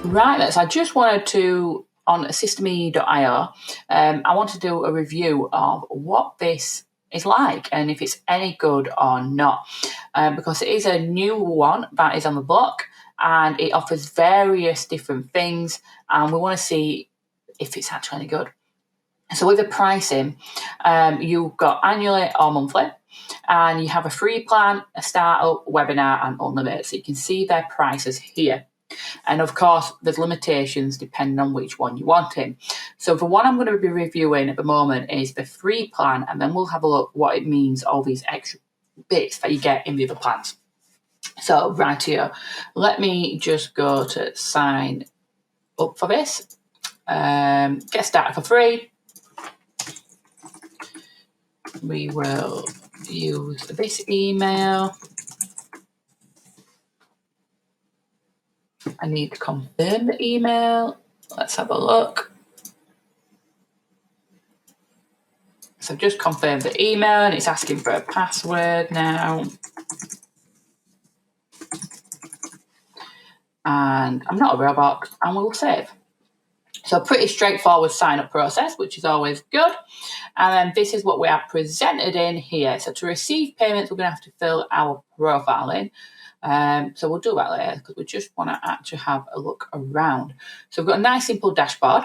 Right, then, so I just wanted to, on systeme.io, I want to do a review of what this is like and if it's any good or not, because it is a new one that is on the block and it offers various different things, and we want to see if it's actually any good. So with the pricing, you've got annually or monthly, and you have a free plan, a startup, webinar, and unlimited. So you can see their prices here. And of course, there's limitations depending on which one you want in. So the one I'm going to be reviewing at the moment is the free plan, and then we'll have a look what it means, all these extra bits that you get in the other plans. So right here, let me just go to sign up for this. Get started for free. We will use this email. I need to confirm the email. Let's have a look. So I've just confirmed the email and it's asking for a password now. And I'm not a robot, and we'll save. So pretty straightforward sign-up process, which is always good. And then this is what we are presented in here. So to receive payments, we're going to have to fill our profile in. So we'll do that later because we just want to actually have a look around. So we've got a nice simple dashboard.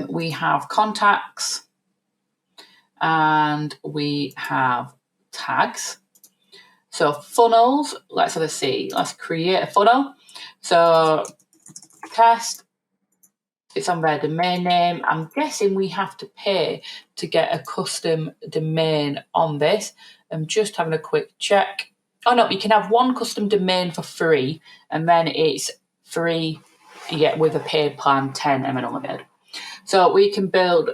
We have contacts and we have tags. So funnels, let's have a see. Let's create a funnel. So test, it's on their domain name. I'm guessing we have to pay to get a custom domain on this. I'm just having a quick check. Oh no, you can have one custom domain for free, and then it's free you get with a paid plan 10 and then unlimited. So we can build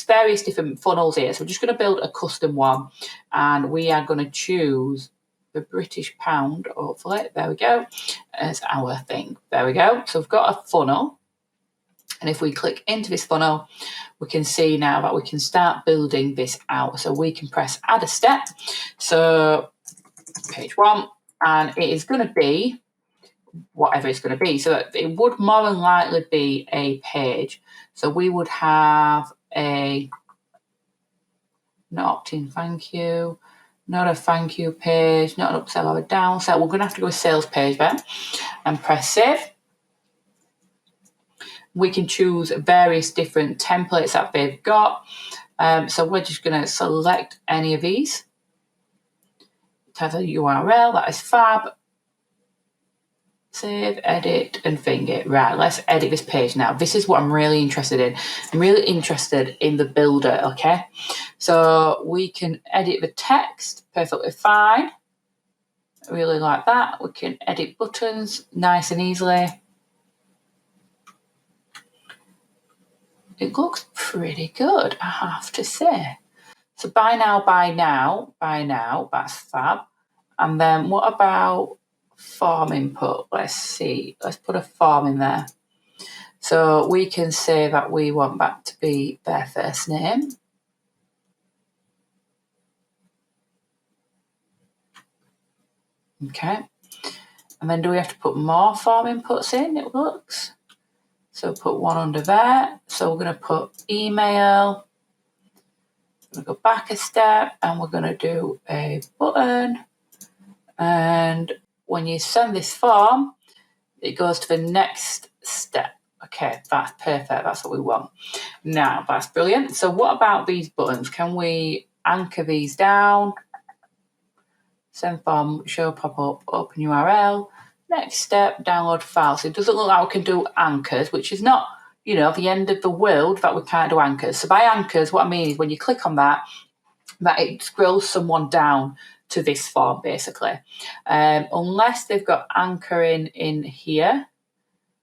various different funnels here. So we're just going to build a custom one, and we are going to choose the British pound, hopefully. There we go. As our thing. There we go. So we've got a funnel. And if we click into this funnel, we can see now that we can start building this out. So we can press add a step. So page 1, and it is going to be whatever it's going to be. So it would more than likely be a page. So we would have a not opt-in thank you, not a thank you page, not an upsell or a downsell. We're going to have to go a sales page then and press save. We can choose various different templates that they've got. So we're just going to select any of these. Type a URL, that is fab. Save, edit, and thing it. Right, let's edit this page now. This is what I'm really interested in. I'm really interested in the builder, okay? So we can edit the text, perfectly fine. I really like that. We can edit buttons nice and easily. It looks pretty good, I have to say. So buy now, that's fab. And then what about form input? Let's see. Let's put a form in there. So we can say that we want that to be their first name. Okay. And then do we have to put more form inputs in, it looks? So put one under there. So we're going to put email. We're going to go back a step and we're going to do a button. And when you send this form, it goes to the next step. Okay, that's perfect. That's what we want. Now, that's brilliant. So what about these buttons? Can we anchor these down? Send form, show pop-up, open URL. Next step, download file. So it doesn't look like we can do anchors, which is not, the end of the world that we can't do anchors. So by anchors, what I mean is when you click on that it scrolls someone down to this form, basically. Unless they've got anchoring in here.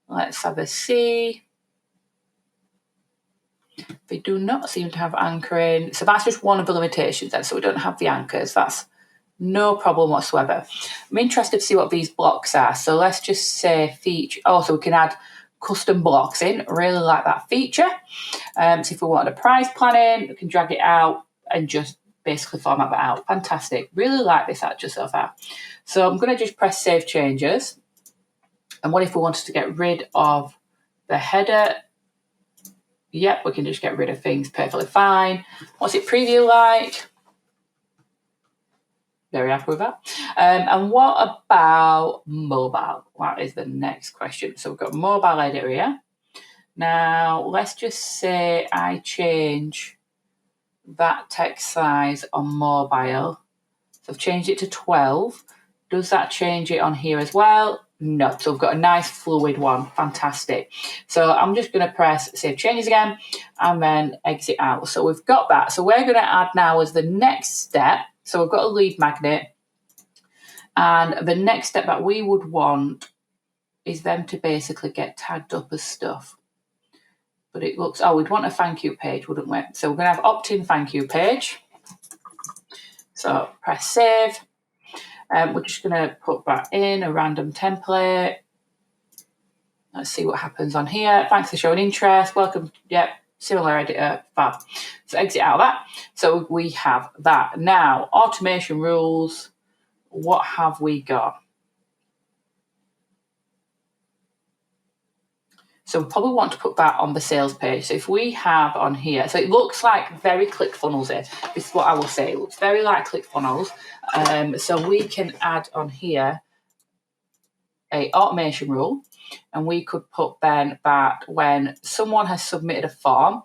Let's have a see. They do not seem to have anchoring. So that's just one of the limitations then. So we don't have the anchors. That's no problem whatsoever. I'm interested to see what these blocks are. So let's just say feature. So we can add custom blocks in. Really like that feature. So if we wanted a price plan in, we can drag it out and just basically format that out. Fantastic. Really like this actually so far. So I'm going to just press save changes. And what if we wanted to get rid of the header? Yep, we can just get rid of things perfectly fine. What's it preview like? Very happy with that. And what about mobile? That is the next question. So we've got mobile editor here. Now, let's just say I change that text size on mobile. So I've changed it to 12. Does that change it on here as well? No. So we've got a nice fluid one. Fantastic. So I'm just going to press Save Changes again and then exit out. So we've got that. So we're going to add now as the next step. So we've got a lead magnet. And the next step that we would want is them to basically get tagged up as stuff. But it looks, we'd want a thank you page, wouldn't we? So we're going to have opt-in thank you page. So press save. We're just going to put that in a random template. Let's see what happens on here. Thanks for showing interest. Welcome. Yep. Similar editor. Fab. So exit out of that. So we have that. Now, automation rules. What have we got? So we probably want to put that on the sales page. So if we have on here, so it looks like very ClickFunnels here. This is what I will say. It looks very like ClickFunnels. So we can add on here a automation rule, and we could put then that when someone has submitted a form,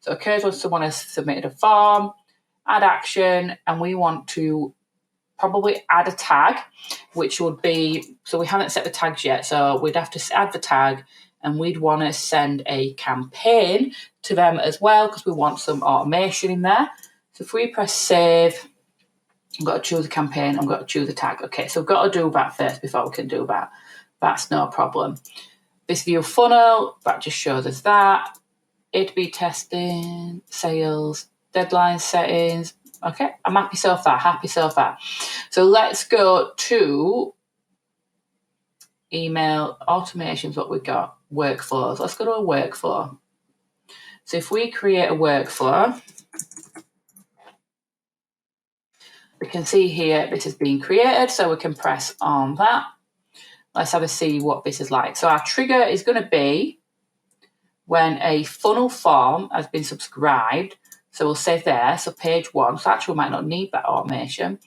so it occurs when someone has submitted a form, add action, and we want to probably add a tag, which would be, so we haven't set the tags yet, so we'd have to add the tag, and we'd want to send a campaign to them as well because we want some automation in there. So if we press save, I've got to choose a campaign, I've got to choose a tag. Okay, so I've got to do that first before we can do that. That's no problem. This view funnel, that just shows us that. A/B testing, sales, deadline settings. Okay, I'm happy so far, So let's go to email automations, what we've got. Workflows. Let's go to a workflow. So if we create a workflow, we can see here this has been created, so we can press on that. Let's have a see what this is like. So our trigger is going to be when a funnel form has been subscribed. So we'll save there. So page 1. So actually we might not need that automation.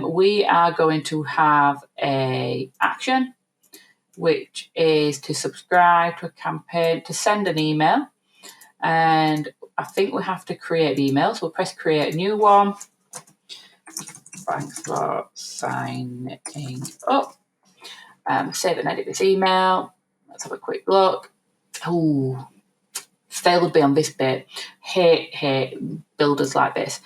We are going to have a action, which is to subscribe to a campaign, to send an email. And I think we have to create the email. So we'll press create a new one. Thanks for signing up. Save and edit this email. Let's have a quick look. Oh, fail would be on this bit. Hate builders like this.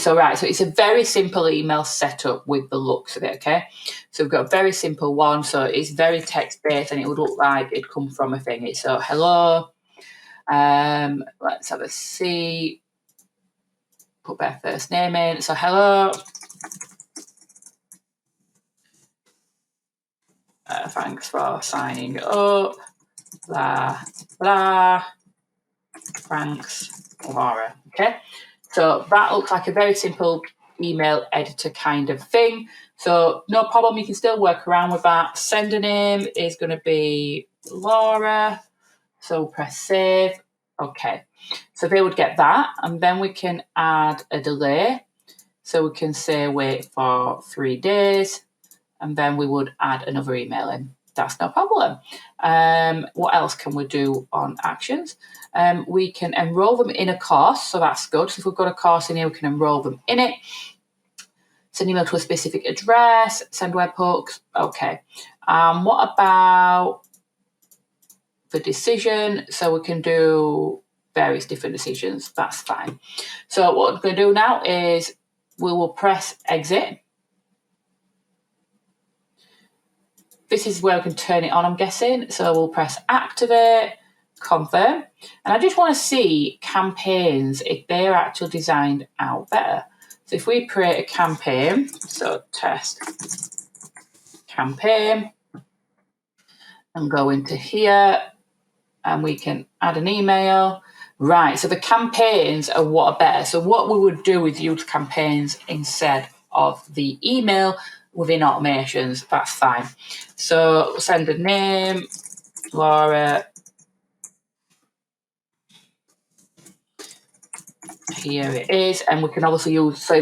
So it's a very simple email setup with the looks of it, okay? So we've got a very simple one. So it's very text-based and it would look like it'd come from a thing. It's so hello. Let's have a see. Put their first name in. So hello. Thanks for signing up. Blah, blah. Thanks, Laura. Okay. So that looks like a very simple email editor kind of thing. So no problem. You can still work around with that. Sender name is going to be Laura. So press save. Okay. So they would get that. And then we can add a delay. So we can say wait for 3 days. And then we would add another email in. That's no problem. What else can we do on actions? We can enroll them in a course, so that's good. So if we've got a course in here, we can enroll them in it. Send email to a specific address, send webhooks. Okay. What about the decision? So we can do various different decisions. That's fine. So what we're going to do now is we will press exit. This is where we can turn it on, I'm guessing. So we'll press activate, confirm. And I just want to see campaigns, if they're actually designed out better. So if we create a campaign, so test campaign, and go into here, and we can add an email. Right, so the campaigns are what are better. So what we would do is use campaigns instead of the email within automations, that's fine. So we'll send a name, Laura. Here it is, and we can obviously use, so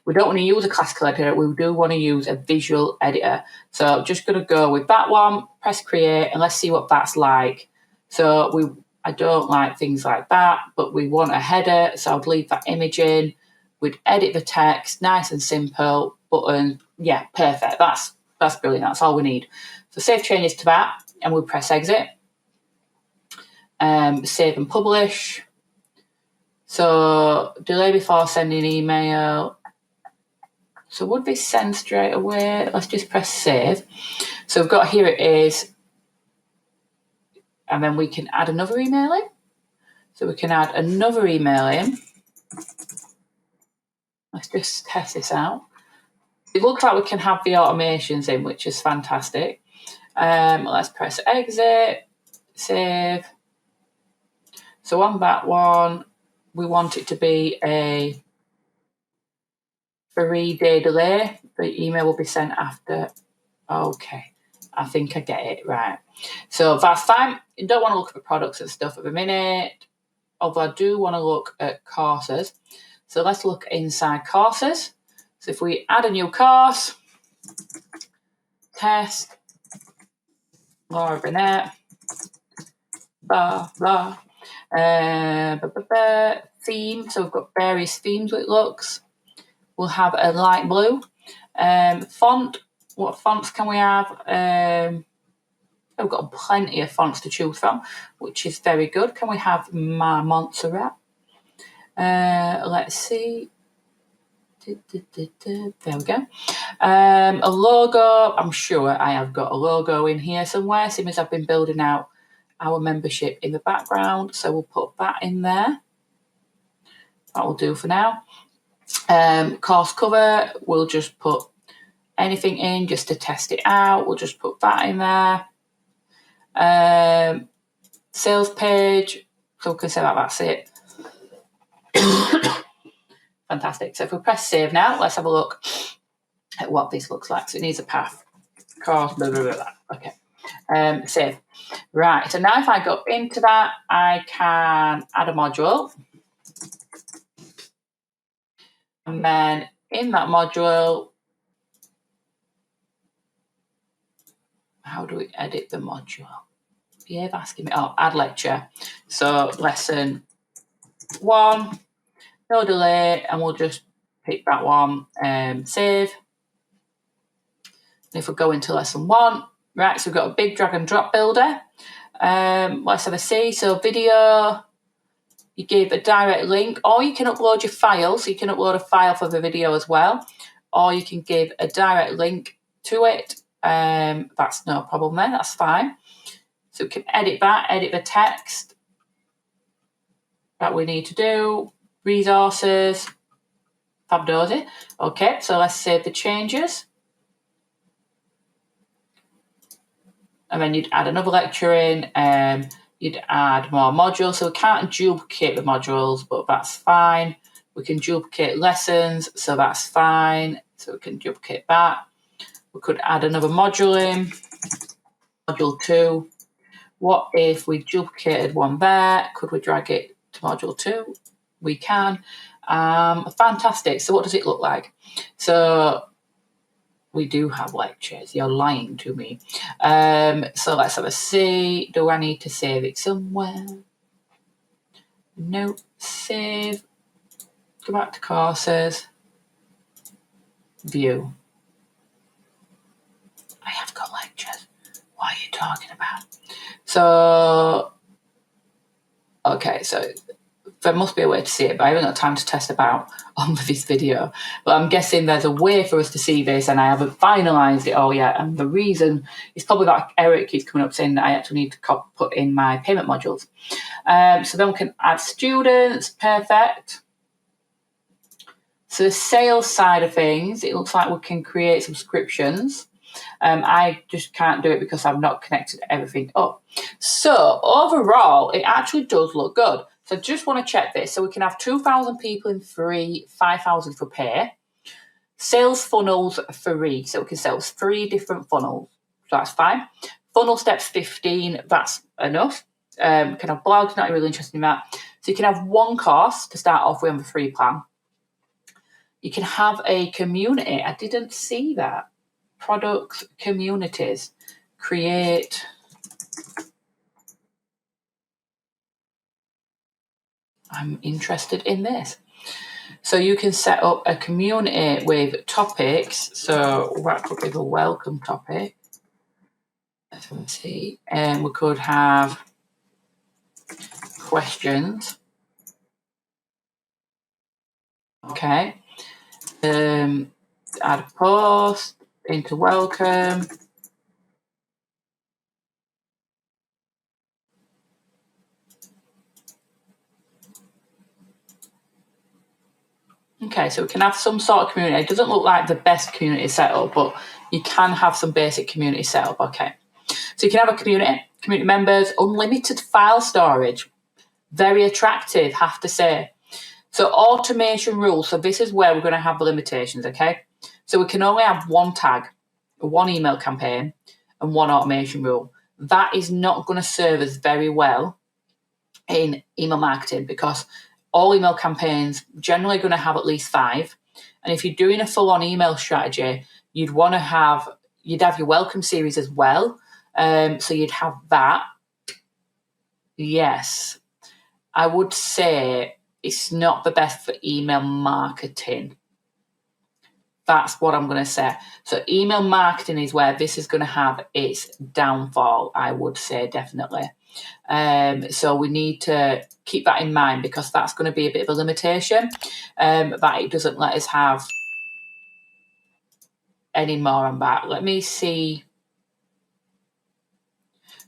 we don't want to use a classical editor, we do want to use a visual editor. So I'm just going to go with that one, press create, and let's see what that's like. So I don't like things like that, but we want a header, so I'll leave that image in. We'd edit the text, nice and simple, button, yeah, perfect. That's brilliant, that's all we need. So save changes to that, and we'll press exit. Save and publish. So delay before sending email. So would this send straight away? Let's just press save. So we've got, here it is. And then we can add another email in. So we can add another email in. Let's just test this out. It looks like we can have the automations in, which is fantastic. Let's press exit, save. So on that one, we want it to be a 3-day delay. The email will be sent after. Okay, I think I get it right. So that's fine. You don't want to look at the products and stuff at the minute, although I do want to look at courses. So let's look inside courses. So if we add a new course, test, Laura Burnett, blah, blah. Theme, so we've got various themes it looks. We'll have a light blue. Font, what fonts can we have? We've got plenty of fonts to choose from, which is very good. Can we have Montserrat? Let's see. There we go. A logo, I'm sure I have got a logo in here somewhere, same as I've been building out our membership in the background. So we'll put that in there. That will do for now. Course cover, we'll just put anything in just to test it out. We'll just put that in there. Sales page, so we can say that that's it. Fantastic. So if we press save now, let's have a look at what this looks like. So it needs a path. Course, blah, blah, blah, blah. Okay. Save. Right. So now if I go into that, I can add a module. And then in that module, how do we edit the module? Yeah, asking me. Oh, add lecture. So lesson 1, no delay, and we'll just pick that one and save. And if we go into lesson 1, right, so we've got a big drag and drop builder. Let's have a see. So video, you give a direct link, or you can upload your file. So you can upload a file for the video as well, or you can give a direct link to it. That's no problem there, that's fine. So we can edit that, edit the text that we need to do, resources, Fabdozy. Okay, so let's save the changes. And then you'd add another lecture in, you'd add more modules. So we can't duplicate the modules, but that's fine. We can duplicate lessons, so that's fine. So we can duplicate that. We could add another module in, module 2. What if we duplicated one there? Could we drag it to module 2? We can. Fantastic. So what does it look like? So we do have lectures. You're lying to me. So let's have a see. Do I need to save it somewhere? No. Save. Go back to courses. View. I have got lectures. What are you talking about? So, okay, so there must be a way to see it, but I haven't got time to test about on this video. But I'm guessing there's a way for us to see this, and I haven't finalised it all yet. And the reason is probably that error keeps coming up saying that I actually need to put in my payment modules. So then we can add students. Perfect. So the sales side of things, it looks like we can create subscriptions. I just can't do it because I've not connected everything up. So overall, it actually does look good. So I just want to check this. So we can have 2,000 people in free, 5,000 for pay. Sales funnels free. So we can sell 3 different funnels. So that's fine. Funnel steps 15, that's enough. Can have blogs, not really interested in that. So you can have 1 course to start off with on the free plan. You can have a community. I didn't see that. Products, communities, create. I'm interested in this. So you can set up a community with topics. So that could be the welcome topic. Let's see. And we could have questions. Okay. Add a post into welcome. Okay, so we can have some sort of community. It doesn't look like the best community setup, but you can have some basic community setup. Okay. So you can have a community members, unlimited file storage. Very attractive, have to say. So automation rules. So this is where we're going to have the limitations, okay? So we can only have 1 tag, 1 email campaign, and 1 automation rule. That is not going to serve us very well in email marketing because all email campaigns generally going to have at least 5. And if you're doing a full-on email strategy, you'd have your welcome series as well. So you'd have that. Yes, I would say it's not the best for email marketing. That's what I'm going to say. So email marketing is where this is going to have its downfall, I would say, definitely. So we need to keep that in mind because that's going to be a bit of a limitation, that it doesn't let us have any more on that. Let me see.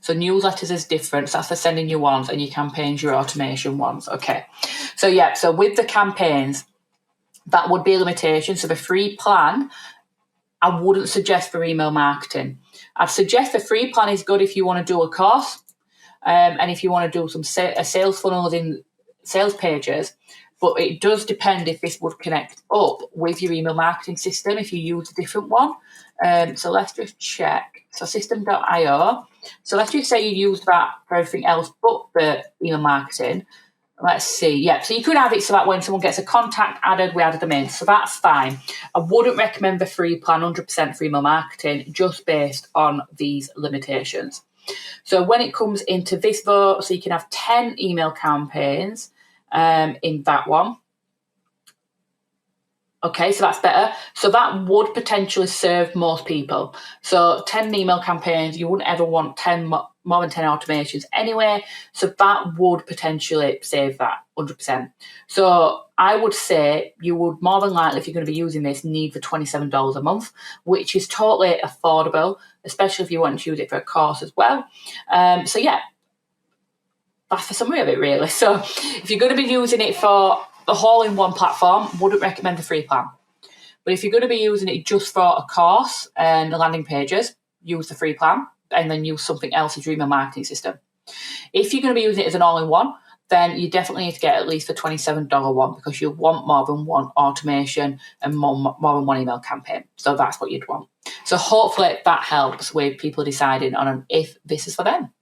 So newsletters is different. So that's for sending you ones, and your campaigns, your automation ones. Okay. So yeah, so with the campaigns, that would be a limitation. So the free plan, I wouldn't suggest for email marketing. I'd suggest the free plan is good if you want to do a course, and if you want to do some sales funnels in sales pages. But it does depend if this would connect up with your email marketing system, if you use a different one. So let's just check. So system.io. So let's just say you use that for everything else but the email marketing. Let's see. Yeah, so you could have it so that when someone gets a contact added, we added them in. So that's fine. I wouldn't recommend the free plan 100% for email marketing just based on these limitations. So when it comes into this though, so you can have 10 email campaigns in that one. Okay, so that's better. So that would potentially serve most people. So 10 email campaigns, you wouldn't ever want more than 10 automations anyway. So that would potentially save that 100%. So I would say you would more than likely, if you're going to be using this, need for $27 a month, which is totally affordable, especially if you want to use it for a course as well. So yeah, that's the summary of it really. So if you're going to be using it for a all-in-one platform, wouldn't recommend the free plan. But if you're going to be using it just for a course and the landing pages, use the free plan and then use something else as your email marketing system. If you're going to be using it as an all-in-one, then you definitely need to get at least the $27 one because you'll want more than 1 automation and more than 1 email campaign. So that's what you'd want. So hopefully that helps with people deciding on if this is for them.